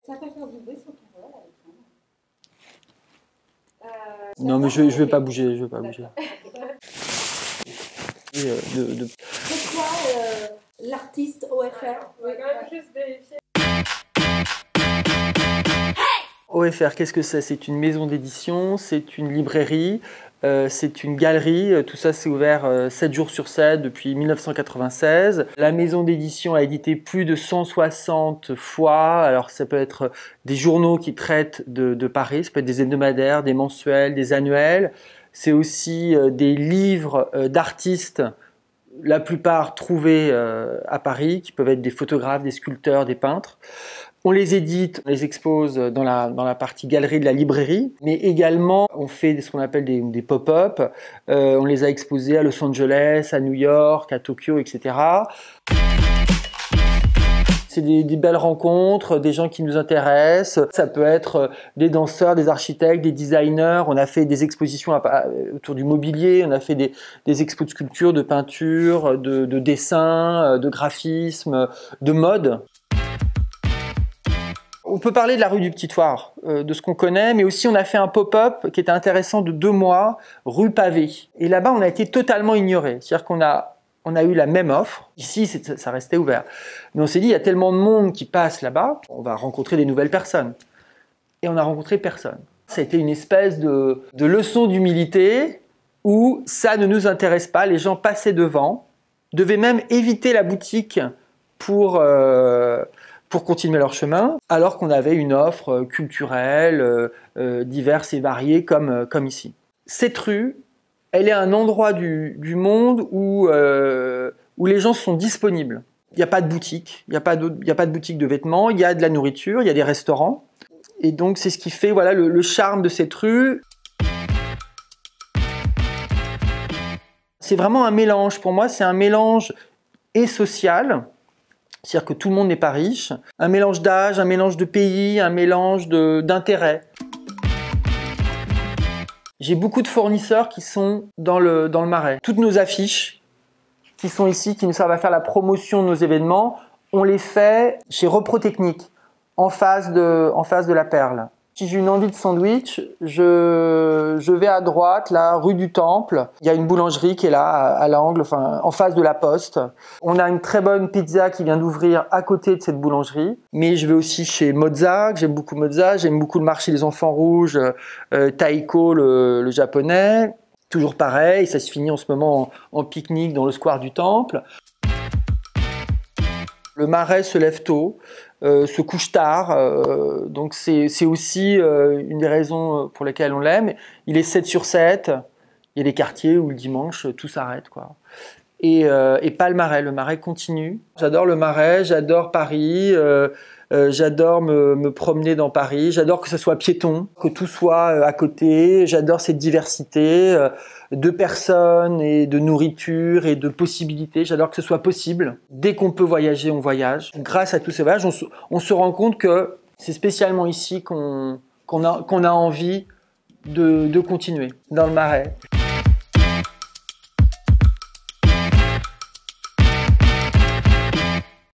Ça va faire du bruit sur ton vol, Alexandre. Non, mais je vais pas bouger, je vais pas bouger. C'est quoi l'artiste OFR? On va quand même juste vérifier. OFR, qu'est-ce que c'est? C'est une maison d'édition, c'est une librairie, c'est une galerie. Tout ça, c'est ouvert 7 jours sur 7 depuis 1996. La maison d'édition a édité plus de 160 fois. Alors, ça peut être des journaux qui traitent de Paris, ça peut être des hebdomadaires, des mensuels, des annuels. C'est aussi des livres d'artistes, la plupart trouvés à Paris, qui peuvent être des photographes, des sculpteurs, des peintres. On les édite, on les expose dans la partie galerie de la librairie, mais également on fait ce qu'on appelle des pop-up. On les a exposés à Los Angeles, à New York, à Tokyo, etc. C'est des belles rencontres, des gens qui nous intéressent. Ça peut être des danseurs, des architectes, des designers. On a fait des expositions autour du mobilier, on a fait des expos de sculpture, de peinture, de dessin, de graphisme, de mode. On peut parler de la rue du Petit Thouars, de ce qu'on connaît, mais aussi on a fait un pop-up qui était intéressant de 2 mois, rue Pavée. Et là-bas, on a été totalement ignoré. C'est-à-dire qu'on a eu la même offre. Ici, ça restait ouvert. Mais on s'est dit, il y a tellement de monde qui passe là-bas, on va rencontrer des nouvelles personnes. Et on a rencontré personne. Ça a été une espèce de leçon d'humilité où ça ne nous intéresse pas. Les gens passaient devant, devaient même éviter la boutique pour continuer leur chemin, alors qu'on avait une offre culturelle, diverse et variée comme ici. Cette rue, elle est un endroit du monde où les gens sont disponibles. Il n'y a pas de boutique, il n'y a pas de boutique de vêtements, il y a de la nourriture, il y a des restaurants. Et donc c'est ce qui fait voilà, le charme de cette rue. C'est vraiment un mélange, pour moi c'est un mélange et social, c'est-à-dire que tout le monde n'est pas riche, un mélange d'âge, un mélange de pays, un mélange d'intérêts. J'ai beaucoup de fournisseurs qui sont dans le Marais. Toutes nos affiches qui sont ici, qui nous servent à faire la promotion de nos événements, on les fait chez Reprotechnique, en face de la Perle. Si j'ai une envie de sandwich, je vais à droite, là, rue du Temple. Il y a une boulangerie qui est là, à l'angle, enfin, en face de la Poste. On a une très bonne pizza qui vient d'ouvrir à côté de cette boulangerie. Mais je vais aussi chez Mozza, j'aime beaucoup Mozza. J'aime beaucoup le marché des enfants rouges, Taiko, le japonais. Toujours pareil, ça se finit en ce moment en pique-nique dans le square du Temple. Le Marais se lève tôt, se couche tard, donc c'est aussi une des raisons pour lesquelles on l'aime. Il est 7 sur 7, il y a des quartiers où le dimanche tout s'arrête, quoi. Et pas le Marais continue. J'adore le Marais, j'adore Paris, j'adore me promener dans Paris, j'adore que ce soit piéton, que tout soit à côté, j'adore cette diversité de personnes et de nourriture et de possibilités, j'adore que ce soit possible. Dès qu'on peut voyager, on voyage. Grâce à tous ces voyages, on se rend compte que c'est spécialement ici qu'on a envie de continuer, dans le Marais.